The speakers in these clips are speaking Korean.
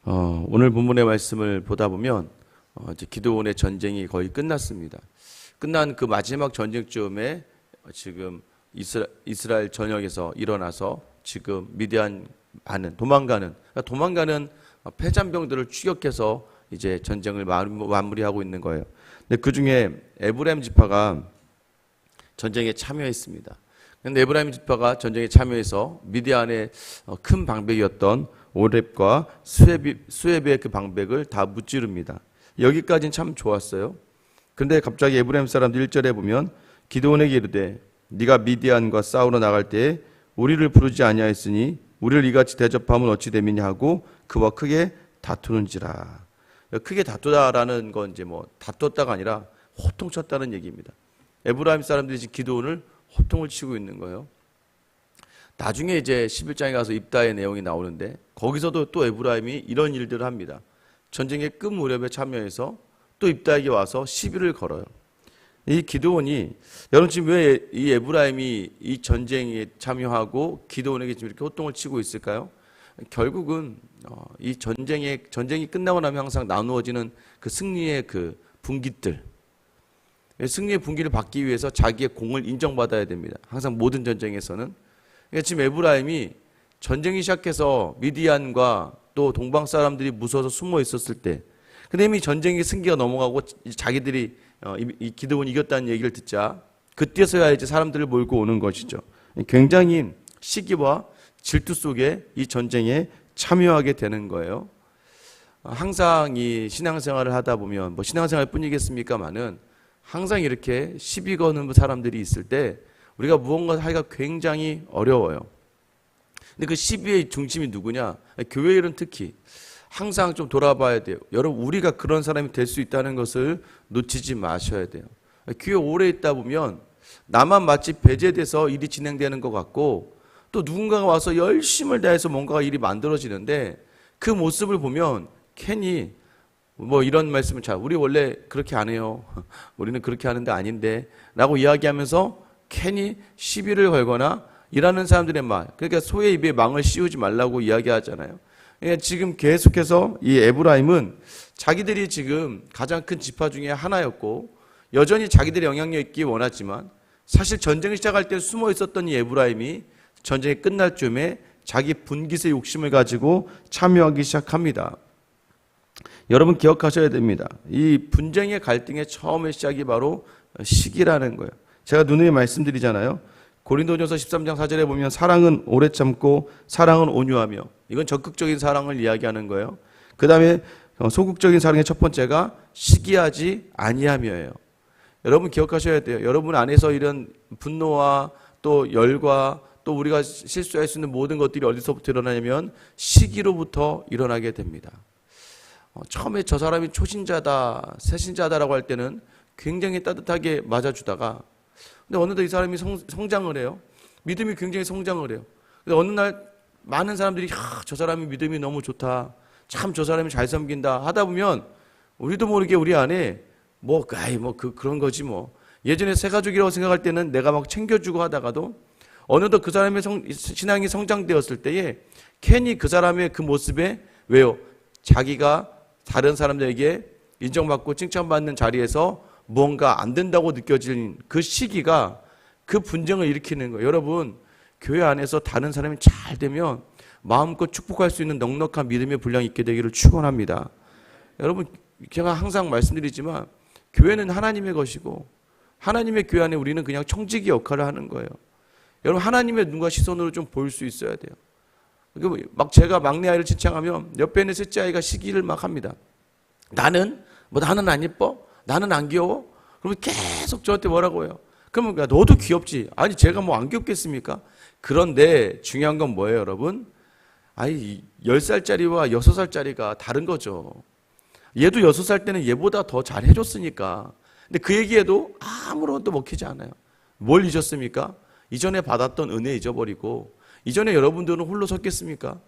오늘 본문의 말씀을 보다 보면 이제 기드온의 전쟁이 거의 끝났습니다. 끝난 그 마지막 전쟁쯤에 지금 이스라엘 전역에서 일어나서 지금 미디안 도망가는 패잔병들을 추격해서 이제 전쟁을 마무리하고 있는 거예요. 근데 그 중에 에브라임 지파가 전쟁에 참여했습니다. 근데 에브라임 지파가 전쟁에 참여해서 미디안의 큰 방백이었던 오렙과 수렙의 그 방백을 다 무찌릅니다. 여기까지는 참 좋았어요. 그런데 갑자기 에브라임 사람들 1절에 보면 기드온에게 이르되 네가 미디안과 싸우러 나갈 때에 우리를 부르지 아니하였으니 우리를 이같이 대접하면 어찌 됨이냐 하고 그와 크게 다투는지라. 크게 다투다라는 건 이제 다투었다가 아니라 호통쳤다는 얘기입니다. 에브라임 사람들이 지금 기드온을 호통을 치고 있는 거예요. 나중에 이제 11장에 가서 입다의 내용이 나오는데 거기서도 또 에브라임이 이런 일들을 합니다. 전쟁의 끝 무렵에 참여해서 또 입다에게 와서 시비를 걸어요. 이 기드온이 여러분 지금 왜 이 에브라임이 이 전쟁에 참여하고 기드온에게 지금 이렇게 호통을 치고 있을까요? 결국은 이 전쟁이 끝나고 나면 항상 나누어지는 그 승리의 그 분깃들, 승리의 분기를 받기 위해서 자기의 공을 인정받아야 됩니다. 항상 모든 전쟁에서는. 그러니까 지금 에브라임이 전쟁이 시작해서 미디안과 또 동방 사람들이 무서워서 숨어 있었을 때, 근데 이미 전쟁의 승기가 넘어가고 자기들이 이 기드온이 이겼다는 얘기를 듣자 그때서야 이제 사람들을 몰고 오는 것이죠. 굉장히 시기와 질투 속에 이 전쟁에 참여하게 되는 거예요. 항상 이 신앙생활을 하다 보면 신앙생활 뿐이겠습니까마는 항상 이렇게 시비 거는 사람들이 있을 때 우리가 무언가 하기가 굉장히 어려워요. 근데 그 시비의 중심이 누구냐? 교회 일은 특히 항상 좀 돌아봐야 돼요. 여러분 우리가 그런 사람이 될 수 있다는 것을 놓치지 마셔야 돼요. 교회 오래 있다 보면 나만 마치 배제돼서 일이 진행되는 것 같고 또 누군가가 와서 열심을 다해서 뭔가 일이 만들어지는데 그 모습을 보면 괜히 이런 말씀을 우리 원래 그렇게 안 해요. 우리는 그렇게 하는데 아닌데 라고 이야기하면서 괜히 시비를 걸거나 일하는 사람들의 말, 그러니까 소의 입에 망을 씌우지 말라고 이야기하잖아요. 그러니까 지금 계속해서 이 에브라임은 자기들이 지금 가장 큰 지파 중에 하나였고 여전히 자기들의 영향력 있기 원하지만 사실 전쟁을 시작할 때 숨어 있었던 이 에브라임이 전쟁이 끝날 쯤에 자기 분깃의 욕심을 가지고 참여하기 시작합니다. 여러분 기억하셔야 됩니다. 이 분쟁의 갈등의 처음의 시작이 바로 시기라는 거예요. 제가 누누이 말씀드리잖아요. 고린도전서 13장 4절에 보면 사랑은 오래 참고 사랑은 온유하며, 이건 적극적인 사랑을 이야기하는 거예요. 그 다음에 소극적인 사랑의 첫 번째가 시기하지 아니하며예요. 여러분 기억하셔야 돼요. 여러분 안에서 이런 분노와 또 열과 또 우리가 실수할 수 있는 모든 것들이 어디서부터 일어나냐면 시기로부터 일어나게 됩니다. 처음에 저 사람이 초신자다, 새신자다라고 할 때는 굉장히 따뜻하게 맞아주다가 근데 어느덧 이 사람이 성장을 해요. 믿음이 굉장히 성장을 해요. 근데 어느 날 많은 사람들이 저 사람이 믿음이 너무 좋다, 참 저 사람이 잘 섬긴다 하다 보면 우리도 모르게 우리 안에 그런 거지 예전에 새 가족이라고 생각할 때는 내가 막 챙겨주고 하다가도 어느덧 그 사람의 신앙이 성장되었을 때에 괜히 그 사람의 그 모습에 왜요? 자기가 다른 사람들에게 인정받고 칭찬받는 자리에서 뭔가 안 된다고 느껴지는 그 시기가 그 분쟁을 일으키는 거예요. 여러분 교회 안에서 다른 사람이 잘 되면 마음껏 축복할 수 있는 넉넉한 믿음의 분량이 있게 되기를 축원합니다. 여러분 제가 항상 말씀드리지만 교회는 하나님의 것이고 하나님의 교회 안에 우리는 그냥 청지기 역할을 하는 거예요. 여러분 하나님의 눈과 시선으로 좀 볼 수 있어야 돼요. 제가 막내 아이를 칭찬하면 옆에 있는 셋째 아이가 시기를 막 합니다. 나는 안 예뻐? 나는 안 귀여워? 그러면 계속 저한테 뭐라고 해요? 그러면 너도 귀엽지. 아니 제가 안 귀엽겠습니까? 그런데 중요한 건 뭐예요 여러분? 10살짜리와 6살짜리가 다른 거죠. 얘도 6살 때는 얘보다 더 잘 해줬으니까. 근데 그 얘기에도 아무런 또 먹히지 않아요. 뭘 잊었습니까? 이전에 받았던 은혜 잊어버리고 이전에 여러분들은 홀로 섰겠습니까?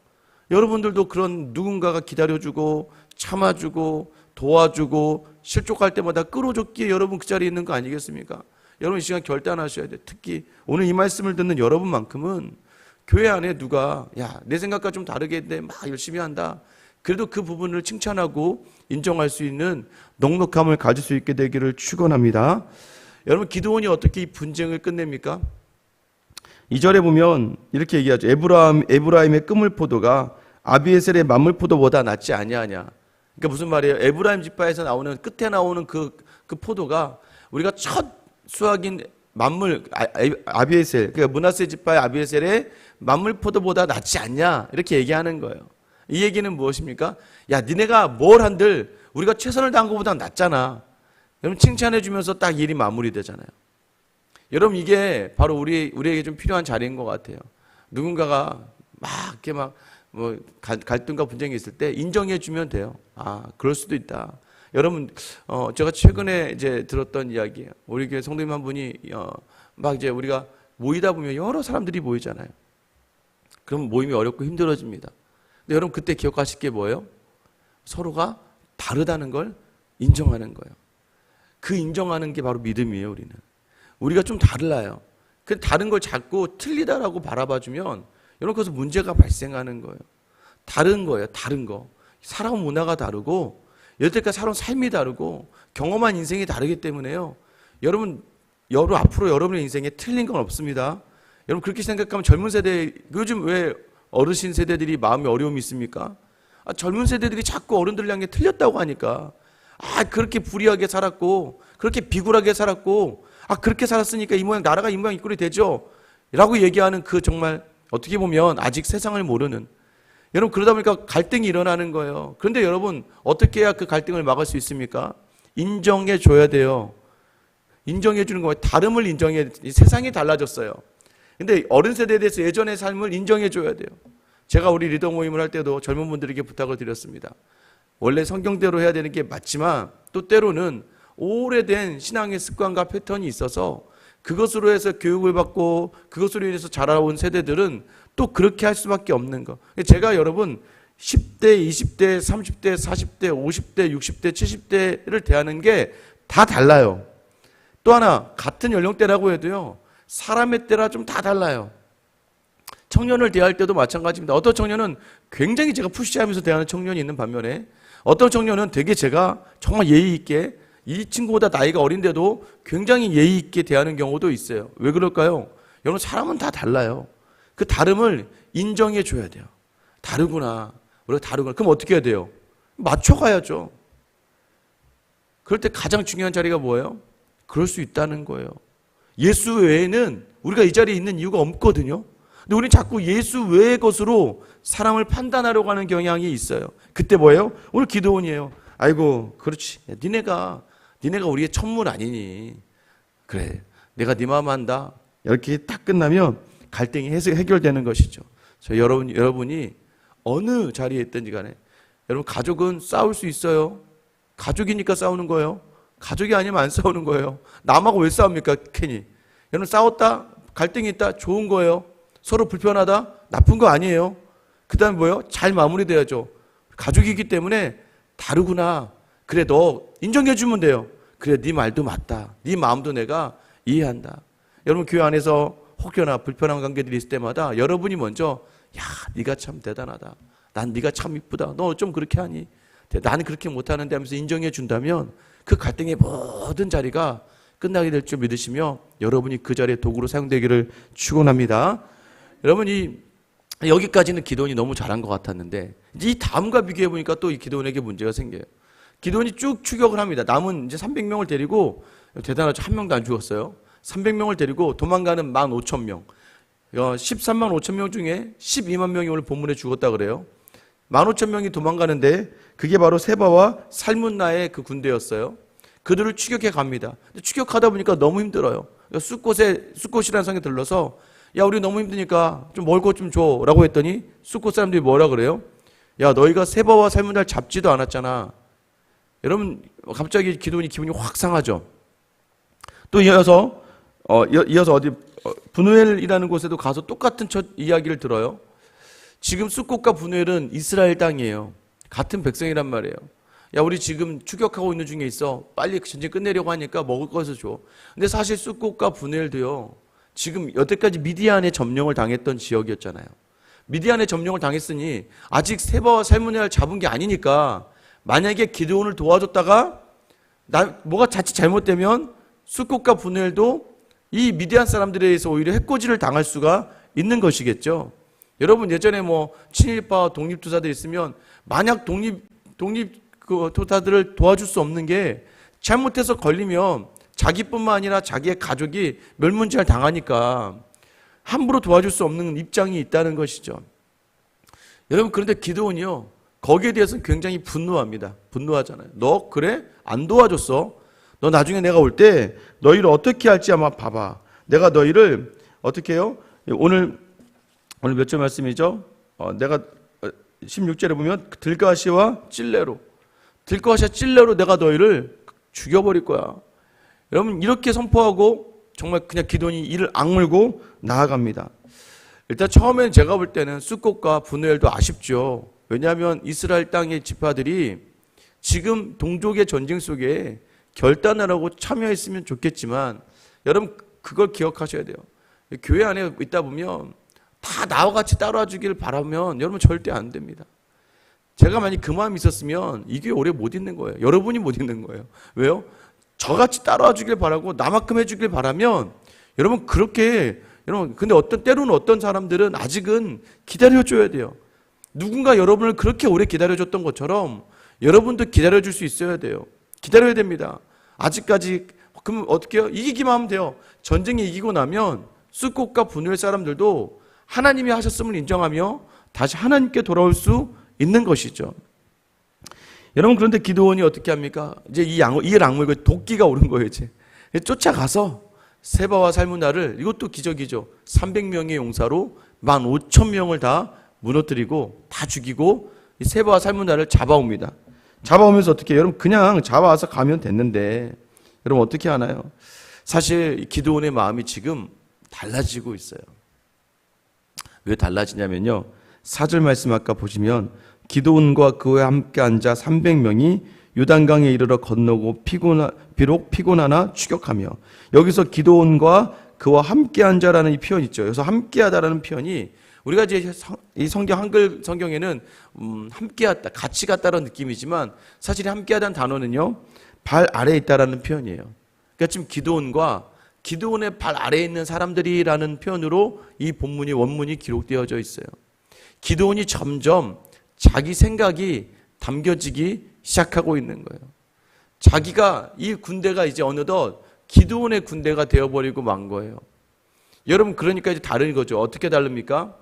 여러분들도 그런 누군가가 기다려주고 참아주고 도와주고 실족할 때마다 끌어줬기에 여러분 그 자리에 있는 거 아니겠습니까? 여러분 이 시간 결단하셔야 돼요. 특히 오늘 이 말씀을 듣는 여러분만큼은 교회 안에 누가 내 생각과 좀 다르게 했는데 막 열심히 한다, 그래도 그 부분을 칭찬하고 인정할 수 있는 넉넉함을 가질 수 있게 되기를 축원합니다. 여러분, 기드온이 어떻게 이 분쟁을 끝냅니까? 2절에 보면 이렇게 얘기하죠. 에브라임의 그물포도가 아비에셀의 만물포도보다 낫지 아니하냐. 그러니까 무슨 말이에요? 에브라임 지파에서 나오는 끝에 나오는 그 포도가 우리가 첫 수확인 아비에셀, 그러니까 므낫세 지파의 아비에셀의 만물포도보다 낫지 않냐, 이렇게 얘기하는 거예요. 이 얘기는 무엇입니까? 야, 니네가 뭘 한들 우리가 최선을 다한 것보다 낫잖아. 여러분, 칭찬해 주면서 딱 일이 마무리되잖아요. 여러분, 이게 바로 우리에게 좀 필요한 자리인 것 같아요. 누군가가 막 이렇게 뭐 갈등과 분쟁이 있을 때 인정해 주면 돼요. 아, 그럴 수도 있다. 여러분, 제가 최근에 이제 들었던 이야기예요. 우리 교회 성도님 한 분이 막 이제 우리가 모이다 보면 여러 사람들이 모이잖아요. 그럼 모임이 어렵고 힘들어집니다. 근데 여러분, 그때 기억하실 게 뭐예요? 서로가 다르다는 걸 인정하는 거예요. 그 인정하는 게 바로 믿음이에요. 우리가 좀 달라요. 그 다른 걸 자꾸 틀리다라고 바라봐주면 여러분, 거기서 문제가 발생하는 거예요. 다른 거예요. 다른 거. 살아온 문화가 다르고 여태까지 살아온 삶이 다르고 경험한 인생이 다르기 때문에요. 여러분 앞으로 여러분의 인생에 틀린 건 없습니다. 여러분, 그렇게 생각하면 젊은 세대, 요즘 왜 어르신 세대들이 마음이 어려움이 있습니까? 젊은 세대들이 자꾸 어른들 향해 틀렸다고 하니까, 그렇게 불의하게 살았고 그렇게 비굴하게 살았고 그렇게 살았으니까 이 모양, 나라가 이 모양 이 꼴이 되죠 라고 얘기하는 그 정말 어떻게 보면 아직 세상을 모르는, 여러분, 그러다 보니까 갈등이 일어나는 거예요. 그런데 여러분, 어떻게 해야 그 갈등을 막을 수 있습니까? 인정해 줘야 돼요. 인정해 주는 거예요. 다름을 인정해. 세상이 달라졌어요. 근데 어른 세대에 대해서 예전의 삶을 인정해 줘야 돼요. 제가 우리 리더 모임을 할 때도 젊은 분들에게 부탁을 드렸습니다. 원래 성경대로 해야 되는 게 맞지만 또 때로는 오래된 신앙의 습관과 패턴이 있어서 그것으로 해서 교육을 받고 그것으로 인해서 자라온 세대들은 또 그렇게 할 수밖에 없는 거. 제가 여러분 10대, 20대, 30대, 40대, 50대, 60대, 70대를 대하는 게 다 달라요. 또 하나, 같은 연령대라고 해도요, 사람의 때라 좀 다 달라요. 청년을 대할 때도 마찬가지입니다. 어떤 청년은 굉장히 제가 푸시하면서 대하는 청년이 있는 반면에 어떤 청년은 되게 제가 정말 예의 있게, 이 친구보다 나이가 어린데도 굉장히 예의 있게 대하는 경우도 있어요. 왜 그럴까요? 여러분, 사람은 다 달라요. 그 다름을 인정해 줘야 돼요. 다르구나. 우리가 다르구나. 그럼 어떻게 해야 돼요? 맞춰가야죠. 그럴 때 가장 중요한 자리가 뭐예요? 그럴 수 있다는 거예요. 예수 외에는 우리가 이 자리에 있는 이유가 없거든요. 근데 우리는 자꾸 예수 외의 것으로 사람을 판단하려고 하는 경향이 있어요. 그때 뭐예요? 오늘 기도원이에요. 아이고, 그렇지. 니네가 우리의 천물 아니니. 그래, 내가 네 마음 안다. 이렇게 딱 끝나면 갈등이 해결되는 것이죠. 여러분이 어느 자리에 있든지 간에, 여러분, 가족은 싸울 수 있어요. 가족이니까 싸우는 거예요. 가족이 아니면 안 싸우는 거예요. 남하고 왜 싸웁니까? 괜히. 여러분, 싸웠다, 갈등이 있다, 좋은 거예요. 서로 불편하다, 나쁜 거 아니에요. 그 다음에 뭐예요? 잘 마무리돼야죠. 가족이기 때문에 다르구나. 그래, 너 인정해주면 돼요. 그래, 네 말도 맞다. 네 마음도 내가 이해한다. 여러분, 교회 안에서 혹여나 불편한 관계들이 있을 때마다 여러분이 먼저, 야, 네가 참 대단하다. 난 네가 참 이쁘다. 너 좀 그렇게 하니? 나는 그렇게 못하는데 하면서 인정해 준다면 그 갈등의 모든 자리가 끝나게 될 줄 믿으시며 여러분이 그 자리에 도구로 사용되기를 축원합니다. 여러분, 여기까지는 기도원이 너무 잘한 것 같았는데 이제 이 다음과 비교해 보니까 또 이 기도원에게 문제가 생겨요. 기도원이 쭉 추격을 합니다. 남은 이제 300명을 데리고, 대단하죠. 한 명도 안 죽었어요. 300명을 데리고 도망가는 15,000명. 13만 5천 명 중에 12만 명이 오늘 본문에 죽었다 그래요. 15,000명이 도망가는데 그게 바로 세바와 살문나의 그 군대였어요. 그들을 추격해 갑니다. 추격하다 보니까 너무 힘들어요. 숫곳이라는 성에 들러서, 야, 우리 너무 힘드니까 좀 먹을 것 좀 줘 라고 했더니 숫곳 사람들이 뭐라 그래요? 야, 너희가 세바와 살문나를 잡지도 않았잖아. 여러분, 갑자기 기도원이 기분이 확 상하죠. 또 이어서 어디 분우엘이라는 곳에도 가서 똑같은 이야기를 들어요. 지금 숫곳과 분우엘은 이스라엘 땅이에요. 같은 백성이란 말이에요. 야, 우리 지금 추격하고 있는 중에 있어. 빨리 전쟁 끝내려고 하니까 먹을 것을 줘. 근데 사실 숫곳과 분우엘도요, 지금 여태까지 미디안에 점령을 당했던 지역이었잖아요. 미디안의 점령을 당했으니 아직 세바와 살문나를 잡은 게 아니니까 만약에 기드온을 도와줬다가 뭐가 자칫 잘못되면 숫꽃과 분엘도 이 미디안 사람들에 의해서 오히려 해코지를 당할 수가 있는 것이겠죠. 여러분 예전에 뭐 친일파 독립투사들이 있으면 만약 독립투사들을 도와줄 수 없는 게 잘못해서 걸리면 자기뿐만 아니라 자기의 가족이 멸문지를 당하니까 함부로 도와줄 수 없는 입장이 있다는 것이죠. 여러분 그런데 기드온이요 거기에 대해서는 굉장히 분노합니다. 분노하잖아요. 너 그래? 안 도와줬어? 너 나중에 내가 올 때 너희를 어떻게 할지 한번 봐봐. 내가 너희를 어떻게 해요? 오늘 몇 절 말씀이죠? 내가 16절에 보면 들가시와 찔레로 내가 너희를 죽여버릴 거야. 여러분 이렇게 선포하고 정말 그냥 기드온이 이를 악물고 나아갑니다. 일단 처음엔 제가 볼 때는 숫꽃과 분우엘도 아쉽죠. 왜냐하면 이스라엘 땅의 지파들이 지금 동족의 전쟁 속에 결단을 하고 참여했으면 좋겠지만 여러분 그걸 기억하셔야 돼요. 교회 안에 있다 보면 다 나와 같이 따라와 주기를 바라면 여러분 절대 안 됩니다. 제가 만약 그 마음이 있었으면 이 교회 오래 못 있는 거예요. 여러분이 못 있는 거예요. 왜요? 저같이 따라와 주길 바라고 나만큼 해주길 바라면 여러분 그렇게 여러분 근데 때로는 어떤 사람들은 아직은 기다려줘야 돼요. 누군가 여러분을 그렇게 오래 기다려줬던 것처럼 여러분도 기다려줄 수 있어야 돼요. 기다려야 됩니다. 아직까지 그럼 어떻게 해요? 이기기만 하면 돼요. 전쟁이 이기고 나면 숫꽃과 분우엘 사람들도 하나님이 하셨음을 인정하며 다시 하나님께 돌아올 수 있는 것이죠. 여러분 그런데 기드온이 어떻게 합니까? 이제 이 악물고 도끼가 오른 거예요. 이제 쫓아가서 세바와 살문나를 이것도 기적이죠. 300명의 용사로 15,000명을 다 무너뜨리고 다 죽이고 이 세바와 살문나를 잡아옵니다. 잡아오면서 어떻게 해요? 여러분 그냥 잡아와서 가면 됐는데 여러분 어떻게 하나요? 사실 기드온의 마음이 지금 달라지고 있어요. 왜 달라지냐면요. 4절 말씀 아까 보시면 기드온과 그와 함께 앉아 300명이 요단강에 이르러 건너고 비록 피곤하나 추격하며 여기서 기드온과 그와 함께 앉아라는 이 표현 있죠. 여기서 함께하다라는 표현이 우리가 이제 이 성경 한글 성경에는 함께하다, 같이 갔다라는 느낌이지만 사실 함께하다는 단어는요 발 아래에 있다라는 표현이에요. 그러니까 지금 기드온의 발 아래에 있는 사람들이라는 표현으로 이 본문이 원문이 기록되어져 있어요. 기드온이 점점 자기 생각이 담겨지기 시작하고 있는 거예요. 자기가 이 군대가 이제 어느덧 기드온의 군대가 되어버리고 만 거예요. 여러분 그러니까 이제 다른 거죠. 어떻게 다릅니까?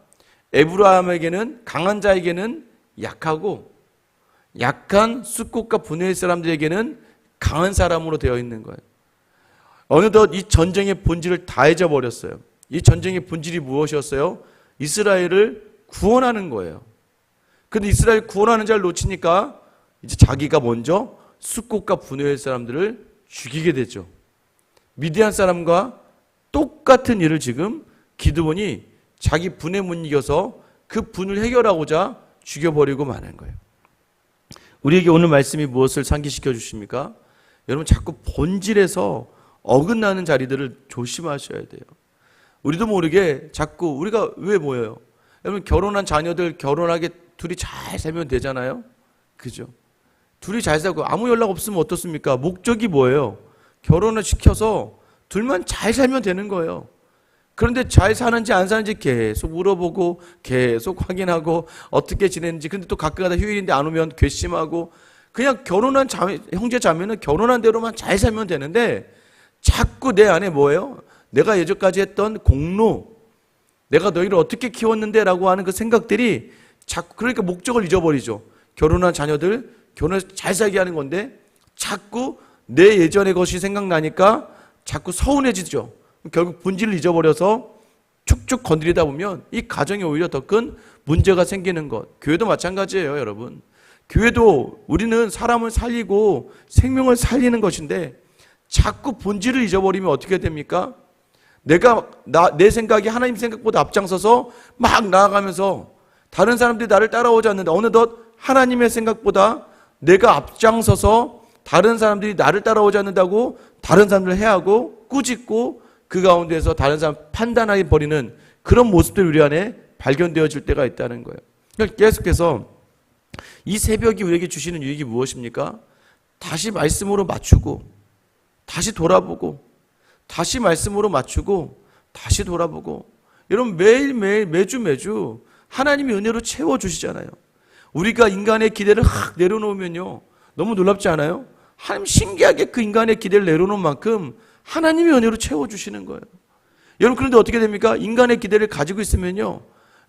에브라임에게는 강한 자에게는 약하고 약한 숫꽃과 분우엘 사람들에게는 강한 사람으로 되어 있는 거예요. 어느덧 이 전쟁의 본질을 다 잊어버렸어요. 이 전쟁의 본질이 무엇이었어요? 이스라엘을 구원하는 거예요. 근데 이스라엘 구원하는 자를 놓치니까 이제 자기가 먼저 숫꽃과 분우엘 사람들을 죽이게 되죠. 미디안 사람과 똑같은 일을 지금 기드온이 자기 분에 못 이겨서 그 분을 해결하고자 죽여버리고 마는 거예요. 우리에게 오늘 말씀이 무엇을 상기시켜 주십니까? 여러분 자꾸 본질에서 어긋나는 자리들을 조심하셔야 돼요. 우리도 모르게 자꾸 우리가 왜 모여요? 여러분 결혼한 자녀들 결혼하게 둘이 잘 살면 되잖아요. 그죠? 둘이 잘 살고 아무 연락 없으면 어떻습니까? 목적이 뭐예요? 결혼을 시켜서 둘만 잘 살면 되는 거예요. 그런데 잘 사는지 안 사는지 계속 물어보고 계속 확인하고 어떻게 지냈는지 근데 또 가끔가다 휴일인데 안 오면 괘씸하고 그냥 결혼한 형제 자매는 결혼한 대로만 잘 살면 되는데 자꾸 내 안에 뭐예요? 내가 예전까지 했던 공로 내가 너희를 어떻게 키웠는데 라고 하는 그 생각들이 자꾸 그러니까 목적을 잊어버리죠. 결혼한 자녀들 결혼해서 잘 살게 하는 건데 자꾸 내 예전의 것이 생각나니까 자꾸 서운해지죠. 결국 본질을 잊어버려서 축축 건드리다 보면 이 가정에 오히려 더 큰 문제가 생기는 것. 교회도 마찬가지예요, 여러분. 교회도 우리는 사람을 살리고 생명을 살리는 것인데 자꾸 본질을 잊어버리면 어떻게 됩니까? 내 생각이 하나님 생각보다 앞장서서 막 나아가면서 다른 사람들이 나를 따라오지 않는데 어느덧 하나님의 생각보다 내가 앞장서서 다른 사람들이 나를 따라오지 않는다고 다른 사람들을 해하고 꾸짖고 그 가운데서 다른 사람 판단하게 버리는 그런 모습들이 우리 안에 발견되어질 때가 있다는 거예요. 그러니까 계속해서 이 새벽이 우리에게 주시는 유익이 무엇입니까? 다시 말씀으로 맞추고 다시 돌아보고 다시 말씀으로 맞추고 다시 돌아보고, 여러분 매일매일 매주 하나님이 은혜로 채워주시잖아요. 우리가 인간의 기대를 확 내려놓으면요, 너무 놀랍지 않아요? 하나님 신기하게 그 인간의 기대를 내려놓은 만큼 하나님이 은혜로 채워주시는 거예요. 여러분 그런데 어떻게 됩니까? 인간의 기대를 가지고 있으면요,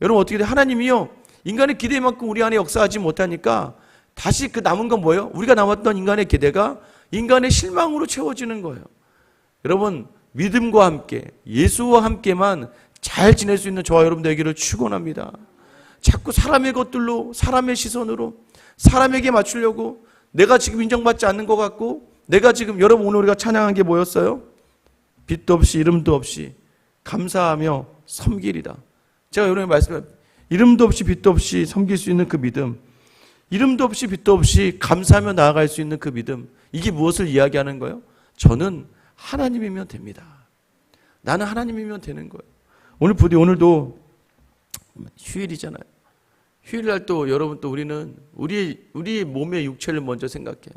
여러분 어떻게 돼요? 하나님이요, 인간의 기대만큼 우리 안에 역사하지 못하니까 다시 그 남은 건 뭐예요? 우리가 남았던 인간의 기대가 인간의 실망으로 채워지는 거예요. 여러분 믿음과 함께 예수와 함께만 잘 지낼 수 있는 저와 여러분 되기를 축원합니다. 자꾸 사람의 것들로, 사람의 시선으로 사람에게 맞추려고, 내가 지금 인정받지 않는 것 같고, 내가 지금, 여러분 오늘 우리가 찬양한 게 뭐였어요? 빛도 없이 이름도 없이 감사하며 섬기리다. 제가 여러분에게 말씀드려요. 이름도 없이 빛도 없이 섬길 수 있는 그 믿음, 이름도 없이 빛도 없이 감사하며 나아갈 수 있는 그 믿음, 이게 무엇을 이야기하는 거예요? 저는 하나님이면 됩니다. 나는 하나님이면 되는 거예요. 오늘 부디 오늘도 휴일이잖아요. 휴일날 또 여러분 또 우리는 우리 몸의 육체를 먼저 생각해요.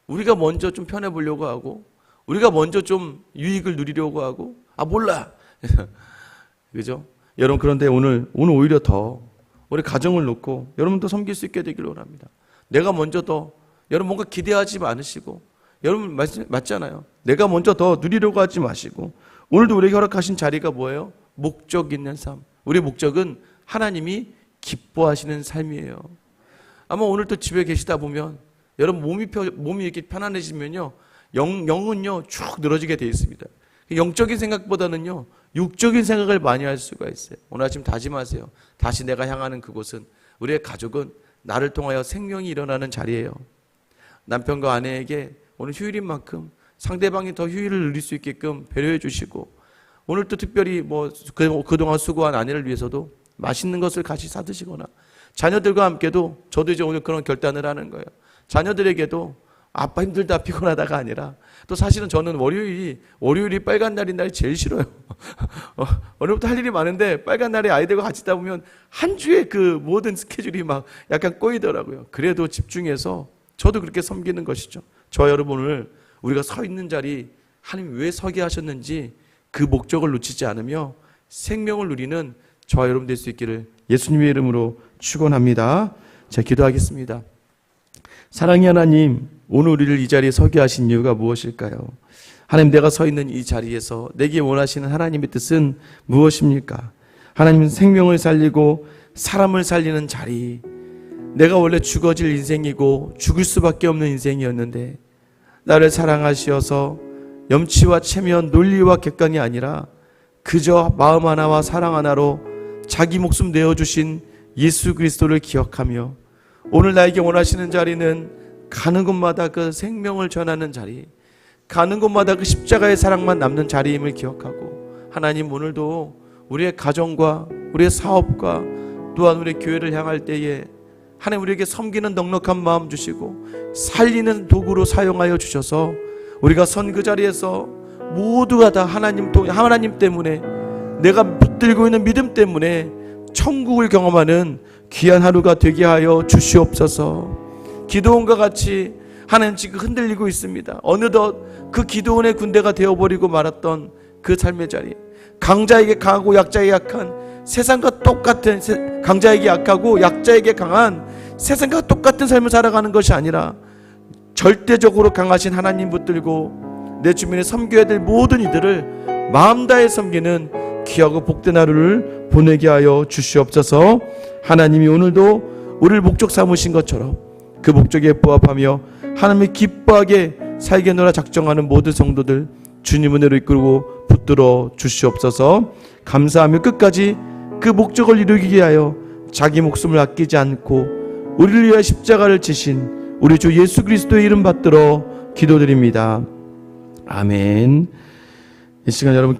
우리가 먼저 좀 편해 보려고 하고, 우리가 먼저 좀 유익을 누리려고 하고, 몰라. 그죠? 여러분 그런데 오늘 오히려 더 우리 가정을 놓고 여러분도 섬길 수 있게 되기를 원합니다. 내가 먼저 더, 여러분 뭔가 기대하지 않으시고, 여러분 맞잖아요. 내가 먼저 더 누리려고 하지 마시고, 오늘도 우리에게 허락하신 자리가 뭐예요? 목적 있는 삶. 우리의 목적은 하나님이 기뻐하시는 삶이에요. 아마 오늘 또 집에 계시다 보면 여러분 몸이 이렇게 편안해지면요, 영은요 쭉 늘어지게 되어 있습니다. 영적인 생각보다는요 육적인 생각을 많이 할 수가 있어요. 오늘 아침 다짐하세요. 다시 내가 향하는 그곳은, 우리의 가족은 나를 통하여 생명이 일어나는 자리예요. 남편과 아내에게 오늘 휴일인 만큼 상대방이 더 휴일을 누릴 수 있게끔 배려해 주시고, 오늘 또 특별히 그동안 수고한 아내를 위해서도 맛있는 것을 같이 사드시거나, 자녀들과 함께도 저도 이제 오늘 그런 결단을 하는 거예요. 자녀들에게도 아빠 힘들다 피곤하다가 아니라, 또 사실은 저는 월요일이 빨간 날인 날이 제일 싫어요. 오늘부터 할 일이 많은데 빨간 날에 아이들과 같이 있다 보면 한 주의 그 모든 스케줄이 막 약간 꼬이더라고요. 그래도 집중해서 저도 그렇게 섬기는 것이죠. 저와 여러분을 우리가 서 있는 자리, 하나님 왜 서게 하셨는지 그 목적을 놓치지 않으며 생명을 누리는 저와 여러분 될 수 있기를 예수님의 이름으로 축원합니다. 자, 기도하겠습니다. 사랑의 하나님, 오늘 우리를 이 자리에 서게 하신 이유가 무엇일까요? 하나님, 내가 서 있는 이 자리에서 내게 원하시는 하나님의 뜻은 무엇입니까? 하나님은 생명을 살리고 사람을 살리는 자리, 내가 원래 죽어질 인생이고 죽을 수밖에 없는 인생이었는데 나를 사랑하시어서 염치와 체면, 논리와 객관이 아니라 그저 마음 하나와 사랑 하나로 자기 목숨 내어주신 예수 그리스도를 기억하며, 오늘 나에게 원하시는 자리는 가는 곳마다 그 생명을 전하는 자리, 가는 곳마다 그 십자가의 사랑만 남는 자리임을 기억하고, 하나님 오늘도 우리의 가정과 우리의 사업과 또한 우리의 교회를 향할 때에 하나님 우리에게 섬기는 넉넉한 마음 주시고 살리는 도구로 사용하여 주셔서 우리가 선 그 자리에서 모두가 다 하나님 때문에, 내가 붙들고 있는 믿음 때문에 천국을 경험하는 귀한 하루가 되게 하여 주시옵소서. 기도원과 같이 하나님 지금 흔들리고 있습니다. 어느덧 그 기도원의 군대가 되어버리고 말았던 그 삶의 자리, 강자에게 강하고 약자에게 약한, 세상과 똑같은, 강자에게 약하고 약자에게 강한 세상과 똑같은 삶을 살아가는 것이 아니라 절대적으로 강하신 하나님 붙들고 내 주변에 섬겨야 될 모든 이들을 마음 다해 섬기는 귀하고 복된 하루를 보내게 하여 주시옵소서. 하나님이 오늘도 우리를 목적 삼으신 것처럼 그 목적에 부합하며 하나님이 기뻐하게 살게노라 작정하는 모든 성도들 주님 은혜로 이끌고 붙들어 주시옵소서. 감사하며 끝까지 그 목적을 이루기 위하여 자기 목숨을 아끼지 않고 우리를 위하여 십자가를 지신 우리 주 예수 그리스도의 이름 받들어 기도드립니다. 아멘. 이 시간 여러분